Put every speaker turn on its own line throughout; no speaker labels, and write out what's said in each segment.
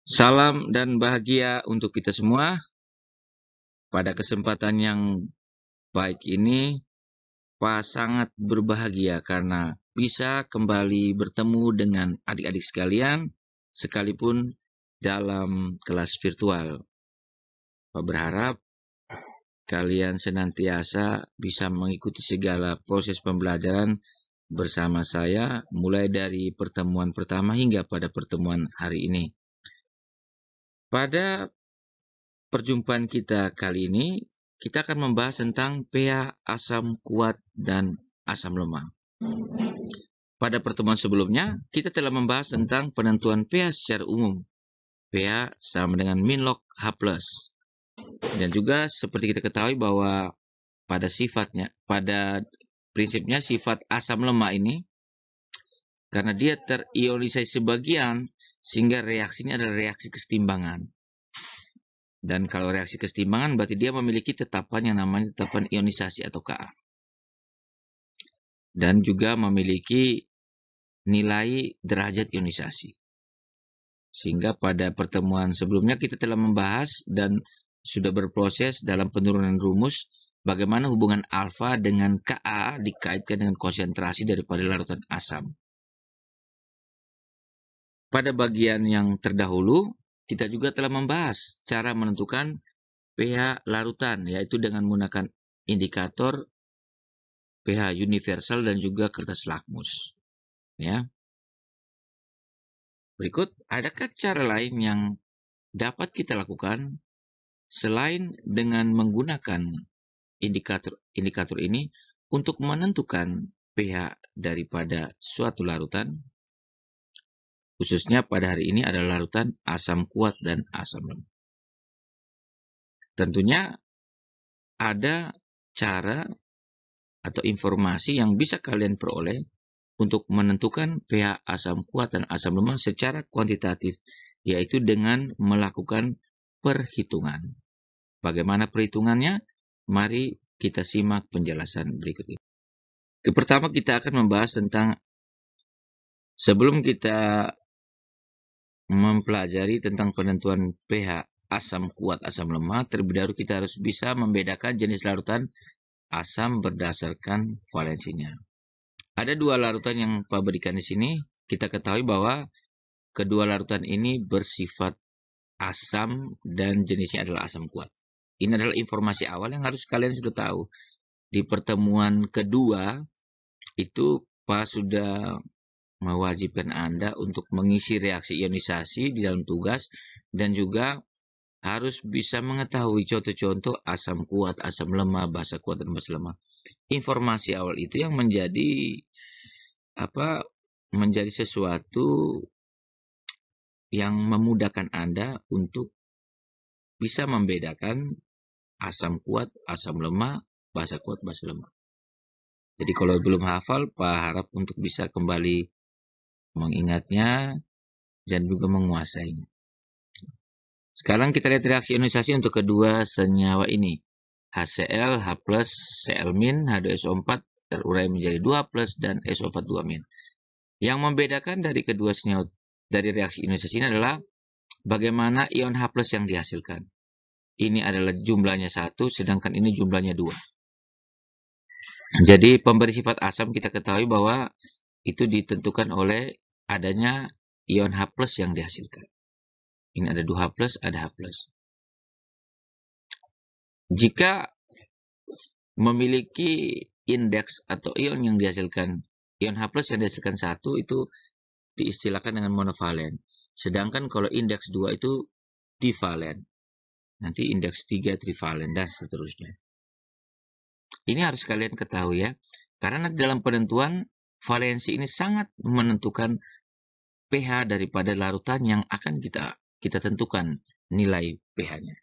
Salam dan bahagia untuk kita semua. Pada kesempatan yang baik ini, Pak sangat berbahagia karena bisa kembali bertemu dengan adik-adik sekalian, sekalipun dalam kelas virtual. Pak berharap kalian senantiasa bisa mengikuti segala proses pembelajaran bersama saya, mulai dari pertemuan pertama hingga pada pertemuan hari ini. Pada perjumpaan kita kali ini, kita akan membahas tentang pH asam kuat dan asam lemah. Pada pertemuan sebelumnya, kita telah membahas tentang penentuan pH secara umum. pH sama dengan min log H+. Dan juga seperti kita ketahui bahwa pada prinsipnya sifat asam lemah ini, karena dia terionisasi sebagian, sehingga reaksinya adalah reaksi kesetimbangan. Dan kalau reaksi kesetimbangan berarti dia memiliki tetapan yang namanya tetapan ionisasi atau Ka. Dan juga memiliki nilai derajat ionisasi. Sehingga pada pertemuan sebelumnya kita telah membahas dan sudah berproses dalam penurunan rumus bagaimana hubungan alfa dengan Ka dikaitkan dengan konsentrasi daripada larutan asam. Pada bagian yang terdahulu, kita juga telah membahas cara menentukan pH larutan, yaitu dengan menggunakan indikator pH universal dan juga kertas lakmus. Ya. Berikut, adakah cara lain yang dapat kita lakukan selain dengan menggunakan indikator ini untuk menentukan pH daripada suatu larutan? Khususnya pada hari ini adalah larutan asam kuat dan asam lemah. Tentunya ada cara atau informasi yang bisa kalian peroleh untuk menentukan pH asam kuat dan asam lemah secara kuantitatif, yaitu dengan melakukan perhitungan. Bagaimana perhitungannya? Mari kita simak penjelasan berikut ini. Pertama kita akan membahas tentang, sebelum kita mempelajari tentang penentuan pH asam kuat, asam lemah, terlebih dahulu kita harus bisa membedakan jenis larutan asam berdasarkan valensinya. Ada dua larutan yang Pak berikan di sini. Kita ketahui bahwa kedua larutan ini bersifat asam dan jenisnya adalah asam kuat. Ini adalah informasi awal yang harus kalian sudah tahu. Di pertemuan kedua, itu Pak sudah mewajibkan Anda untuk mengisi reaksi ionisasi di dalam tugas dan juga harus bisa mengetahui contoh-contoh asam kuat, asam lemah, basa kuat, dan basa lemah. Informasi awal itu yang menjadi sesuatu yang memudahkan Anda untuk bisa membedakan asam kuat, asam lemah, basa kuat, basa lemah. Jadi kalau belum hafal, Pak harap untuk bisa kembali mengingatnya dan juga menguasainya. Sekarang kita lihat reaksi ionisasi untuk kedua senyawa ini. HCl, H+, Cl-, H2SO4 terurai menjadi 2+, dan SO4 2-. Yang membedakan dari kedua senyawa dari reaksi ionisasi ini adalah bagaimana ion H+ yang dihasilkan. Ini adalah jumlahnya 1, sedangkan ini jumlahnya 2. Jadi pemberi sifat asam kita ketahui bahwa itu ditentukan oleh adanya ion H+ yang dihasilkan. Ini ada 2H+, ada H+. Jika memiliki indeks atau ion yang dihasilkan, ion H+ yang dihasilkan 1 itu diistilahkan dengan monovalen. Sedangkan kalau indeks 2 itu divalen. Nanti indeks 3 trivalen dan seterusnya. Ini harus kalian ketahui ya. Karena dalam penentuan valensi ini sangat menentukan pH daripada larutan yang akan kita tentukan nilai pH-nya.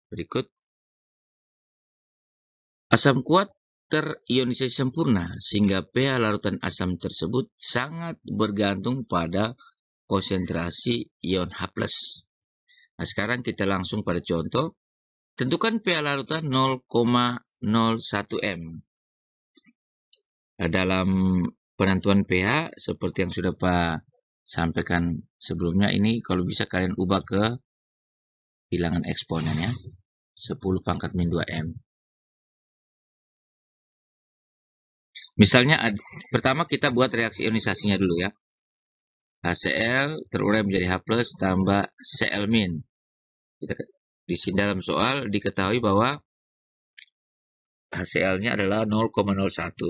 Berikut. Asam kuat terionisasi sempurna sehingga pH larutan asam tersebut sangat bergantung pada konsentrasi ion H+. Nah, sekarang kita langsung pada contoh. Tentukan pH larutan 0,01 m. Dalam penentuan pH seperti yang sudah Pak sampaikan sebelumnya, ini kalau bisa kalian ubah ke bilangan eksponen ya. 10 pangkat min 2M. Misalnya, pertama kita buat reaksi ionisasinya dulu ya. HCl terurai menjadi H+ tambah Cl-. Di sini dalam soal diketahui bahwa HCl-nya adalah 0,01,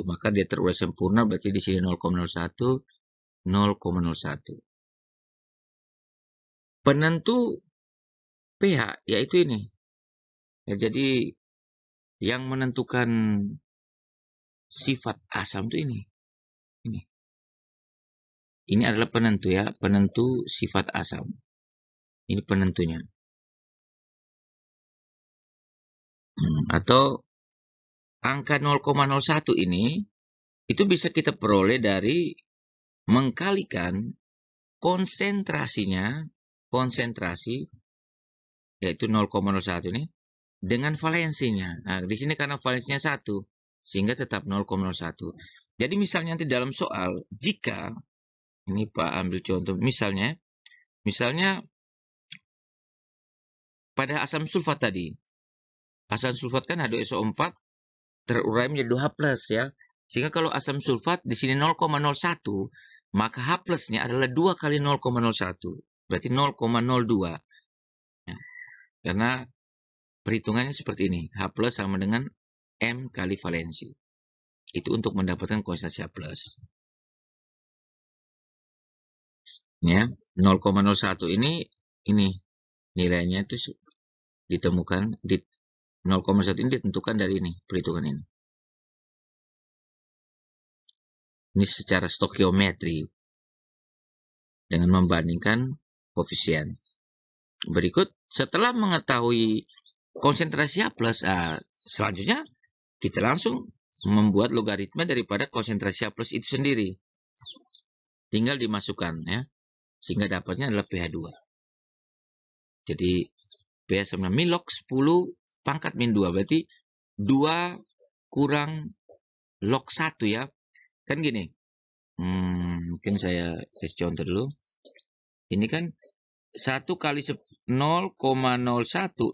maka dia terurai sempurna, berarti di sini 0,01, 0,01. Penentu pH yaitu ini. Ya, jadi yang menentukan sifat asam itu ini. Ini adalah penentu ya, penentu sifat asam. Ini penentunya. Atau angka 0,01 ini itu bisa kita peroleh dari mengkalikan konsentrasi yaitu 0,01 ini dengan valensinya. Nah, di sini karena valensinya 1 sehingga tetap 0,01. Jadi misalnya nanti dalam soal, jika ini Pak ambil contoh misalnya pada asam sulfat tadi. Asam sulfat kan H2SO4 terurai menjadi 2H+ ya. Sehingga kalau asam sulfat di sini 0,01, maka H+-nya adalah 2 kali 0,01. Berarti 0,02. Ya. Karena perhitungannya seperti ini. H+ sama dengan M kali valensi. Itu untuk mendapatkan konsentrasi H+. Ya, 0,01 ini nilainya itu ditemukan di 0,1 ini ditentukan dari ini, perhitungan ini. Ini secara stokiometri dengan membandingkan koefisien. Berikut, setelah mengetahui konsentrasi H+, selanjutnya kita langsung membuat logaritma daripada konsentrasi H+ itu sendiri. Tinggal dimasukkan ya, sehingga dapatnya adalah pH 2. Jadi pH sama min log 10 pangkat min 2, berarti 2 kurang log 1 ya. Kan gini, mungkin saya kasih contoh dulu. Ini kan 1 kali 0,01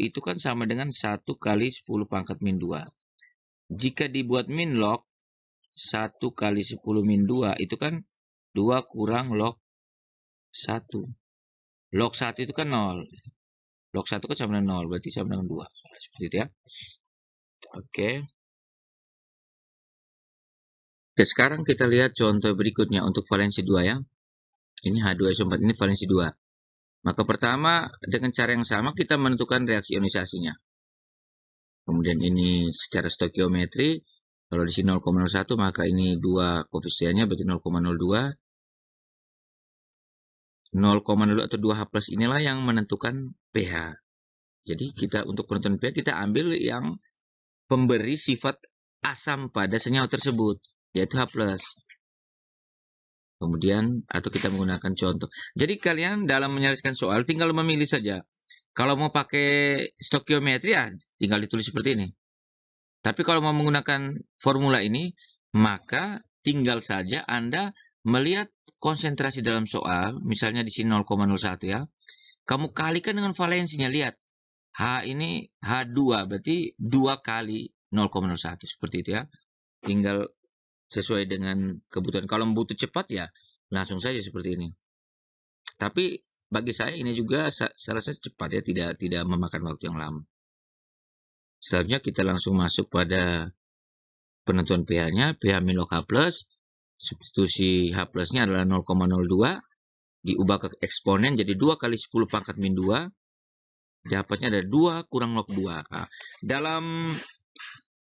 itu kan sama dengan 1 kali 10 pangkat min 2. Jika dibuat min log, 1 kali 10 min 2 itu kan 2 kurang log 1. Log 1 itu kan 0. Log 1 kan sama dengan 0, berarti sama dengan 2. Seperti itu ya. Oke. Oke, sekarang kita lihat contoh berikutnya untuk valensi 2 ya. Ini H2SO4, ini valensi 2. Maka pertama, dengan cara yang sama kita menentukan reaksi ionisasinya. Kemudian ini secara stokiometri, kalau di sini 0,01, maka ini 2 koefisiennya, berarti 0,02. 0,02 atau 2H+ inilah yang menentukan pH. Jadi kita untuk penentuan pH, kita ambil yang pemberi sifat asam pada senyawa tersebut, yaitu H+. Kemudian, atau kita menggunakan contoh. Jadi kalian dalam menyelesaikan soal tinggal memilih saja. Kalau mau pakai stokiometri ya tinggal ditulis seperti ini. Tapi kalau mau menggunakan formula ini, maka tinggal saja Anda melihat konsentrasi dalam soal, misalnya di sini 0,01 ya. Kamu kalikan dengan valensinya, lihat. H ini H2, berarti 2 kali 0,01, seperti itu ya. Tinggal sesuai dengan kebutuhan. Kalau butuh cepat ya langsung saja seperti ini. Tapi bagi saya ini juga saya rasa cepat ya, tidak memakan waktu yang lama. Selanjutnya kita langsung masuk pada penentuan pH-nya, pH min log H+, substitusi H+-nya adalah 0,02, diubah ke eksponen jadi 2 kali 10 pangkat min 2, dapatnya ada 2 kurang log 2. Nah, dalam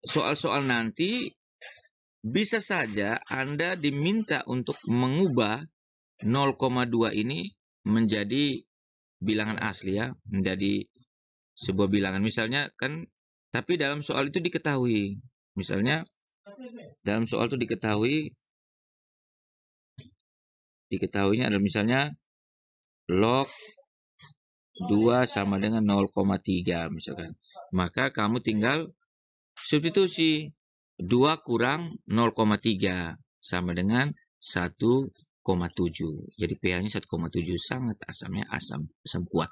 soal-soal nanti bisa saja Anda diminta untuk mengubah 0,2 ini menjadi bilangan asli ya, menjadi sebuah bilangan. Misalnya kan, tapi dalam soal itu diketahui. Misalnya dalam soal itu diketahuinya adalah misalnya log 2 sama dengan 0,3 misalkan. Maka kamu tinggal substitusi 2 kurang 0,3 sama dengan 1 Jadi pH-nya 1,7, sangat asamnya, asam kuat.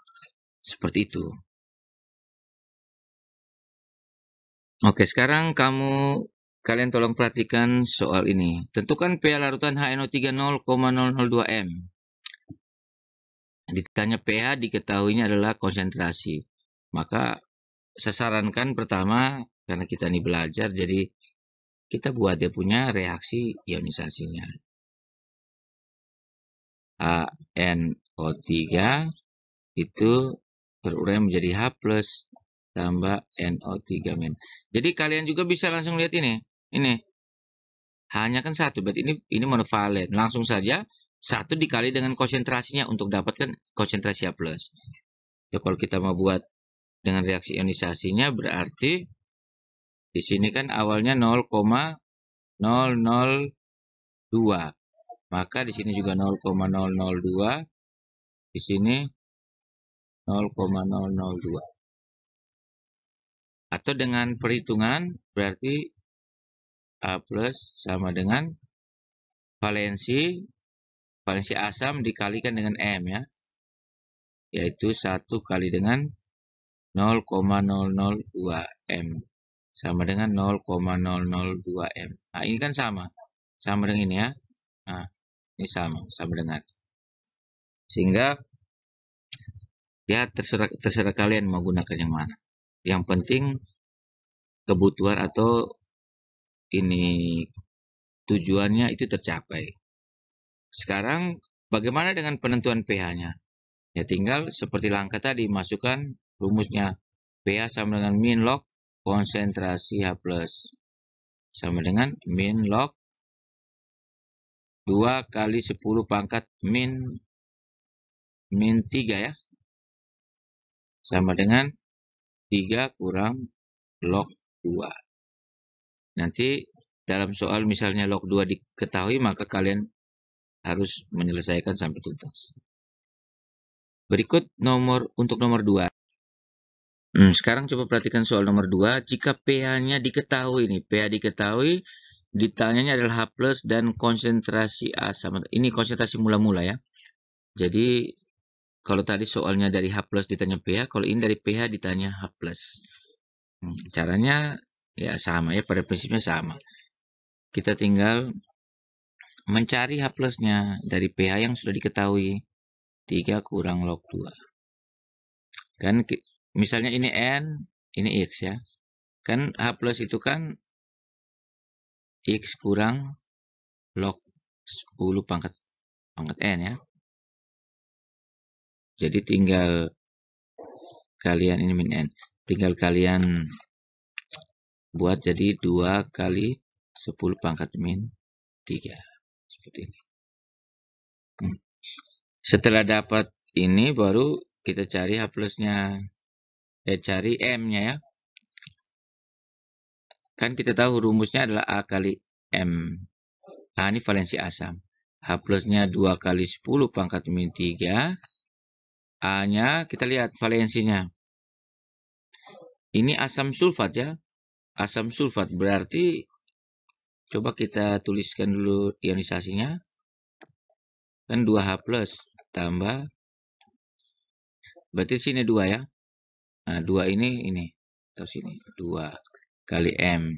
Seperti itu. Oke, sekarang kalian tolong perhatikan soal ini. Tentukan pH larutan HNO3 0,002 m. Ditanya pH, diketahuinya adalah konsentrasi. Maka saya sarankan pertama, karena kita ini belajar, jadi kita buat dia punya reaksi ionisasinya. HNO3 itu terurai menjadi H+ tambah NO3-. Jadi kalian juga bisa langsung lihat ini. Ini hanya kan 1, berarti ini monovalen. Langsung saja 1 dikali dengan konsentrasinya untuk dapatkan konsentrasi H+. Jadi kalau kita mau buat dengan reaksi ionisasinya, berarti di sini kan awalnya 0,002. Maka di sini juga 0,002. Di sini 0,002. Atau dengan perhitungan berarti A+ sama dengan valensi asam dikalikan dengan M ya. Yaitu 1 kali dengan 0,002 M. Sama dengan 0,002 M. Nah, ini kan sama dengan ini ya. Nah, ini sama dengan. Sehingga ya terserah kalian mau gunakan yang mana. Yang penting kebutuhan atau ini tujuannya itu tercapai. Sekarang bagaimana dengan penentuan pH-nya? Ya tinggal seperti langkah tadi, masukkan rumusnya. pH sama dengan min log konsentrasi H+. Sama dengan min log 2 kali 10 pangkat min 3 ya. Sama dengan 3 kurang log 2. Nanti dalam soal misalnya log 2 diketahui, maka kalian harus menyelesaikan sampai tuntas. Berikut untuk nomor 2. Sekarang coba perhatikan soal nomor 2. Jika pH-nya diketahui, pH diketahui, ditanyanya adalah H+ dan konsentrasi asam. Ini konsentrasi mula-mula ya. Jadi kalau tadi soalnya dari H+ ditanya pH, kalau ini dari pH ditanya H+. Caranya ya sama ya, pada prinsipnya sama. Kita tinggal mencari H+-nya dari pH yang sudah diketahui. 3 kurang log 2. Kan misalnya ini N, ini X ya. Kan H+ itu kan X kurang log 10 pangkat N ya. Jadi tinggal kalian ini min N. Tinggal kalian buat jadi 2 kali 10 pangkat min 3. Seperti ini. Setelah dapat ini baru kita cari H+-nya. Cari M-nya ya. Kan kita tahu rumusnya adalah A kali M. A ini valensi asam. H+-nya 2 kali 10 pangkat min 3. A-nya kita lihat valensinya. Ini asam sulfat ya. Asam sulfat berarti coba kita tuliskan dulu ionisasinya. Kan 2H+ tambah, berarti sini 2 ya. Nah, 2 ini terus sini 2 kali M.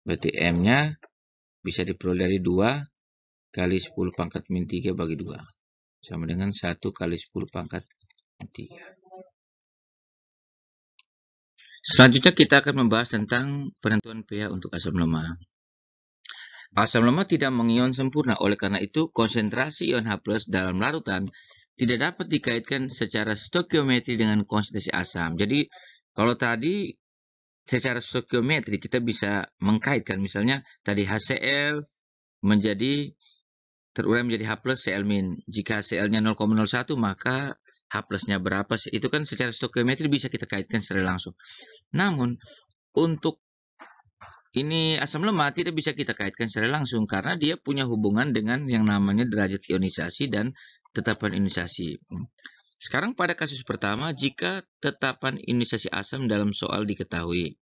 Berarti M-nya bisa diperoleh dari 2 kali 10 pangkat min 3 bagi 2. Sama dengan 1 kali 10 pangkat min 3. Selanjutnya kita akan membahas tentang penentuan pH untuk asam lemah. Asam lemah tidak mengion sempurna, oleh karena itu konsentrasi ion H+ dalam larutan tidak dapat dikaitkan secara stoikiometri dengan konsentrasi asam. Jadi kalau tadi secara stoikiometri kita bisa mengkaitkan, misalnya tadi HCl menjadi terurai menjadi H+ Cl-. Jika Cl-nya 0,01 maka H+-nya berapa? Itu kan secara stoikiometri bisa kita kaitkan secara langsung. Namun untuk ini asam lemah tidak bisa kita kaitkan secara langsung karena dia punya hubungan dengan yang namanya derajat ionisasi dan tetapan ionisasi. Sekarang pada kasus pertama, jika tetapan ionisasi asam dalam soal diketahui.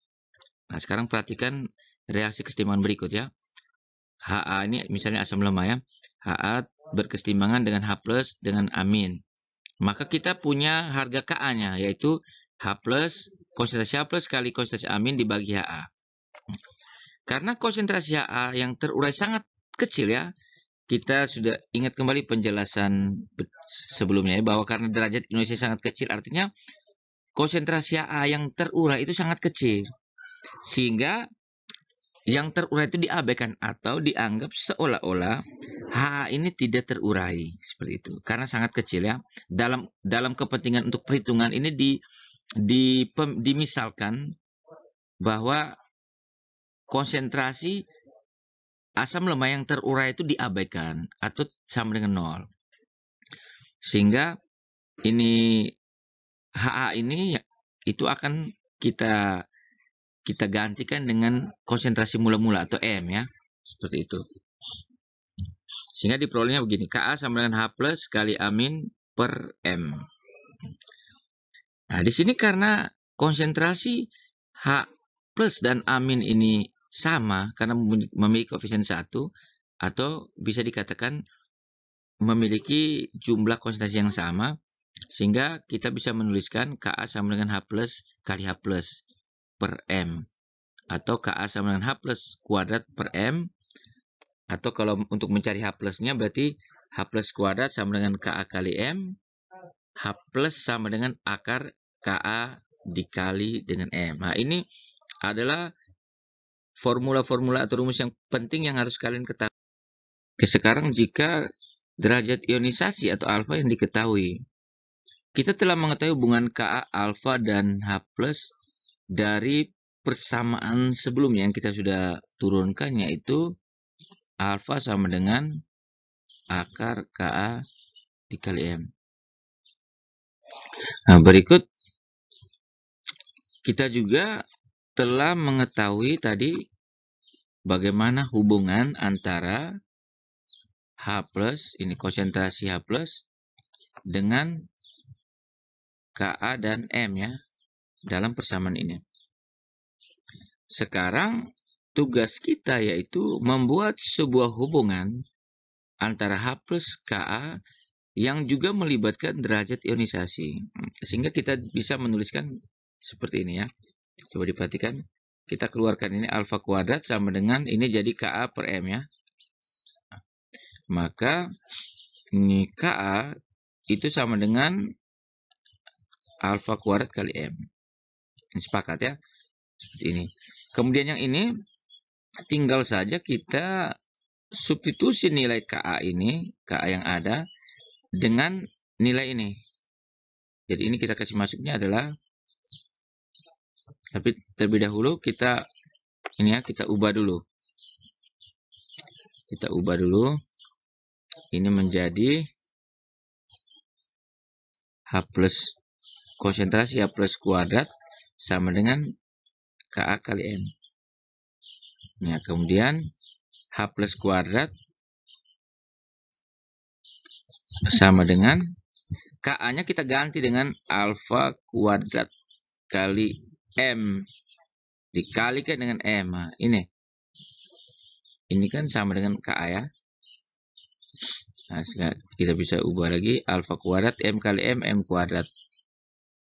Nah, sekarang perhatikan reaksi kesetimbangan berikut ya. Ha ini misalnya asam lemah ya. Ha berkesetimbangan dengan H plus dengan amin. Maka kita punya harga Ka-nya, yaitu H plus, konsentrasi H plus kali konsentrasi amin dibagi Ha. Karena konsentrasi Ha yang terurai sangat kecil ya, kita sudah ingat kembali penjelasan sebelumnya ya, bahwa karena derajat ionisasi sangat kecil, artinya konsentrasi Ha yang terurai itu sangat kecil. Sehingga yang terurai itu diabaikan atau dianggap seolah-olah Ha ini tidak terurai seperti itu karena sangat kecil ya. Dalam kepentingan untuk perhitungan ini dimisalkan bahwa konsentrasi asam lemah yang terurai itu diabaikan atau sama dengan 0. Sehingga ini Ha ini itu akan kita gantikan dengan konsentrasi mula-mula atau M ya. Seperti itu. Sehingga diperolehnya begini, Ka sama dengan H plus kali amin per M. Nah, di sini karena konsentrasi H plus dan amin ini sama, karena memiliki koefisien 1, atau bisa dikatakan memiliki jumlah konsentrasi yang sama, sehingga kita bisa menuliskan Ka sama dengan H plus kali H plus per M. Atau Ka sama dengan H plus kuadrat per M. Atau kalau untuk mencari H plusnya berarti H plus kuadrat sama dengan Ka kali M. H plus sama dengan akar Ka dikali dengan M. Nah, ini adalah formula-formula atau rumus yang penting yang harus kalian ketahui. Oke, sekarang jika derajat ionisasi atau alfa yang diketahui, kita telah mengetahui hubungan Ka, alfa, dan H plus dari persamaan sebelumnya yang kita sudah turunkan, yaitu alfa sama dengan akar Ka dikali M. Nah, berikut kita juga telah mengetahui tadi bagaimana hubungan antara H plus, ini konsentrasi H plus, dengan Ka dan M ya, dalam persamaan ini. Sekarang tugas kita yaitu membuat sebuah hubungan antara H plus Ka yang juga melibatkan derajat ionisasi. Sehingga kita bisa menuliskan seperti ini ya. Coba diperhatikan. Kita keluarkan ini alfa kuadrat sama dengan ini jadi Ka per M ya. Maka ini Ka itu sama dengan alfa kuadrat kali M. Ini sepakat ya. Seperti ini. Kemudian yang ini tinggal saja kita substitusi nilai Ka ini, Ka yang ada, dengan nilai ini. Jadi ini kita kasih masuknya adalah, tapi terlebih dahulu kita ini ya, kita ubah dulu. Kita ubah dulu. Ini menjadi H plus konsentrasi H plus kuadrat sama dengan Ka kali M. Nah, kemudian H plus kuadrat sama dengan Ka-nya kita ganti dengan alfa kuadrat kali M dikalikan dengan M. Nah, ini kan sama dengan Ka ya. Nah, kita bisa ubah lagi alfa kuadrat M kali M, M kuadrat.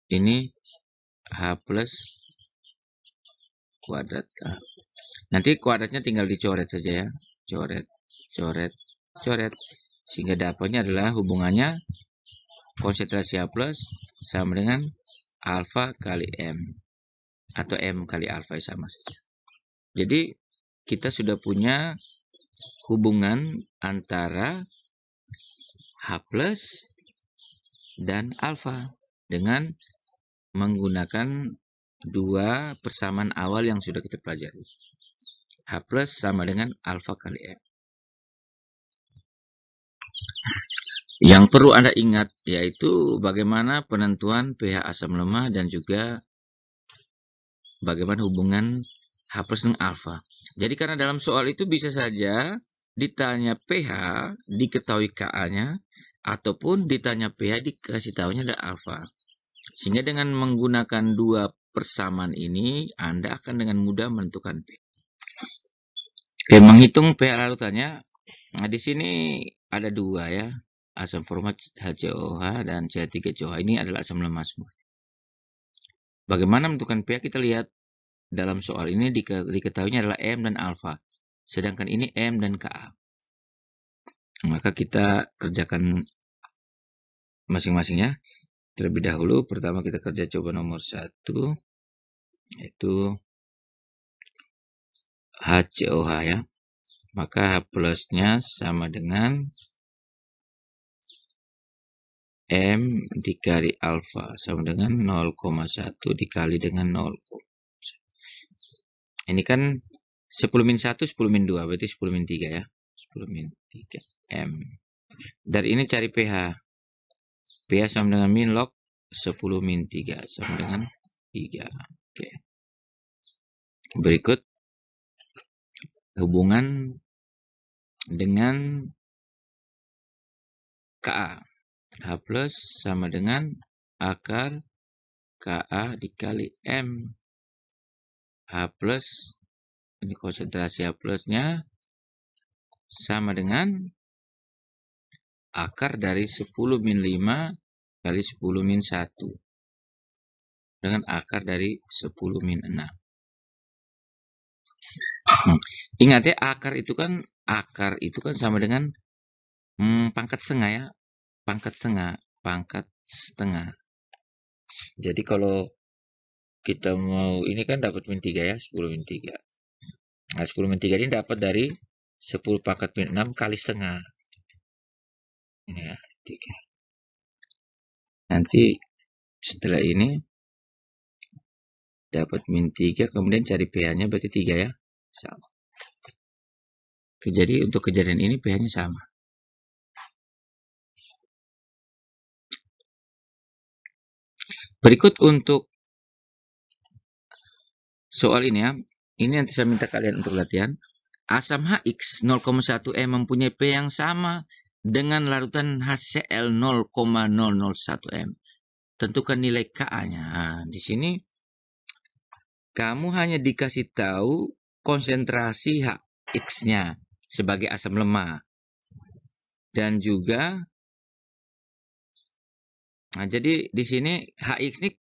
Ini H plus kuadrat K. Nanti kuadratnya tinggal dicoret saja ya. Coret, coret, coret. Sehingga dapatnya adalah hubungannya konsentrasi H plus sama dengan alfa kali M. Atau M kali alfa sama saja. Jadi kita sudah punya hubungan antara H plus dan alfa dengan menggunakan dua persamaan awal yang sudah kita pelajari. H plus sama dengan alfa kali M. Yang perlu Anda ingat yaitu bagaimana penentuan pH asam lemah dan juga bagaimana hubungan H plus dengan alfa. Jadi karena dalam soal itu bisa saja ditanya pH, diketahui Ka-nya, ataupun ditanya pH, dikasih tahunya ada alfa. Sehingga dengan menggunakan dua persamaan ini, Anda akan dengan mudah menentukan pH. Oke, menghitung pH larutannya. Nah, di sini ada dua ya, asam format HCOH dan CH3COH. Ini adalah asam lemah semua. Bagaimana menentukan pH? Kita lihat dalam soal ini diketahuinya adalah M dan alfa. Sedangkan ini M dan Ka. Maka kita kerjakan masing-masingnya. Terlebih dahulu, pertama kita kerja coba nomor 1, yaitu HCOH ya. Maka H plusnya sama dengan M dikali alfa, sama dengan 0,1 dikali dengan 0. Ini kan 10 min 1, 10 min 2, berarti 10 min 3 ya. 10 min 3 M. Dari ini cari pH. pH sama dengan min log 10 min 3, sama dengan 3. Oke. Berikut hubungan dengan Ka. H plus sama dengan akar Ka dikali M. H plus, ini konsentrasi H plusnya sama dengan akar dari 10 min 5 kali 10 min 1 dengan akar dari 10 min 6. Ingat ya, akar itu kan sama dengan pangkat setengah ya. Pangkat setengah. Jadi kalau kita mau ini kan dapat min 3 ya, 10 min 3. Nah, 10 min 3 ini dapat dari 10 pangkat min 6 kali setengah. Ini ya, 3. Nanti setelah ini dapat min 3, kemudian cari pH-nya berarti 3 ya. Sama. Jadi untuk kejadian ini pH-nya sama. Berikut untuk soal ini ya. Ini nanti saya minta kalian untuk latihan. Asam HX 0,1 M mempunyai pH yang sama dengan larutan HCl 0,001 M. Tentukan nilai Ka-nya. Nah, di sini kamu hanya dikasih tahu konsentrasi HX-nya sebagai asam lemah. Dan juga, nah jadi di sini HX ini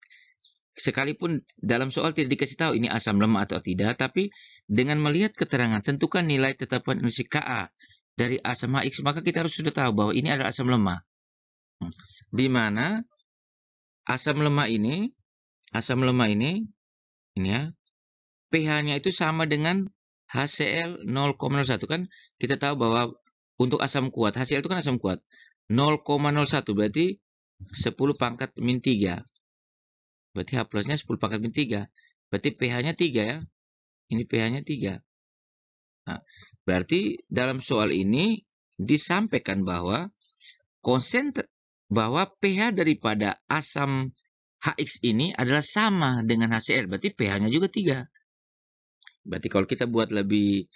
sekalipun dalam soal tidak dikasih tahu ini asam lemah atau tidak, tapi dengan melihat keterangan tentukan nilai tetapan emisi Ka dari asam HX, maka kita harus sudah tahu bahwa ini adalah asam lemah. Di mana asam lemah ini ya, pH-nya itu sama dengan HCl 0,01 kan. Kita tahu bahwa untuk asam kuat, HCl itu kan asam kuat. 0,01 berarti 10 pangkat min 3. Berarti H plusnya 10 pangkat min 3. Berarti pH-nya 3 ya. Ini pH-nya 3. Nah, berarti dalam soal ini disampaikan bahwa pH daripada asam HX ini adalah sama dengan HCl. Berarti pH-nya juga 3. Berarti kalau kita buat lebih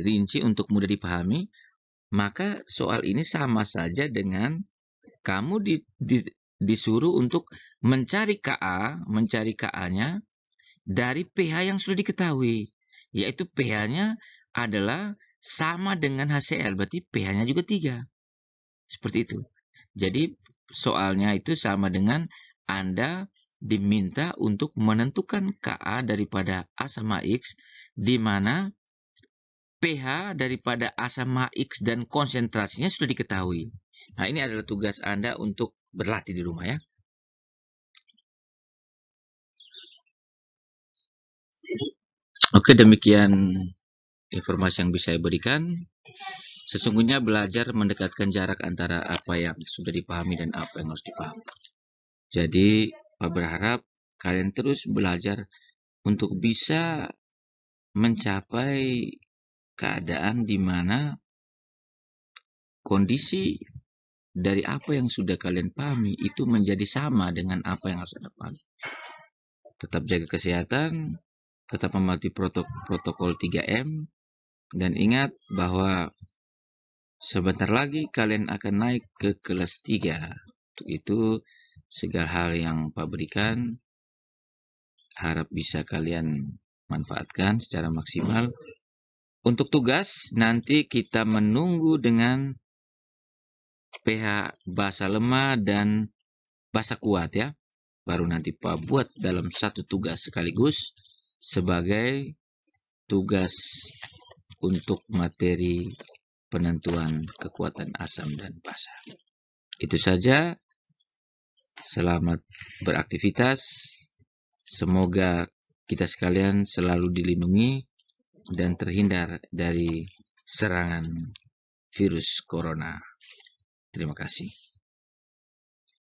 rinci untuk mudah dipahami, maka soal ini sama saja dengan kamu disuruh untuk mencari Ka-nya dari pH yang sudah diketahui, yaitu pH-nya adalah sama dengan HCl, berarti pH-nya juga 3. Seperti itu. Jadi soalnya itu sama dengan Anda diminta untuk menentukan Ka daripada asam HX, di mana pH daripada asam HX dan konsentrasinya sudah diketahui. Nah, ini adalah tugas Anda untuk berlatih di rumah ya. Oke, demikian informasi yang bisa saya berikan. Sesungguhnya belajar mendekatkan jarak antara apa yang sudah dipahami dan apa yang harus dipahami. Jadi, Pak berharap kalian terus belajar untuk bisa mencapai keadaan di mana kondisi dari apa yang sudah kalian pahami itu menjadi sama dengan apa yang harus Anda pahami. Tetap jaga kesehatan, tetap mematuhi protokol 3M, dan ingat bahwa sebentar lagi kalian akan naik ke kelas 3. Untuk itu, segala hal yang Pak berikan, harap bisa kalian manfaatkan secara maksimal. Untuk tugas, nanti kita menunggu dengan pH basa lemah dan basa kuat ya. Baru nanti Pak buat dalam satu tugas sekaligus sebagai tugas untuk materi penentuan kekuatan asam dan basa. Itu saja. Selamat beraktivitas. Semoga kita sekalian selalu dilindungi dan terhindar dari serangan virus corona. Terima kasih.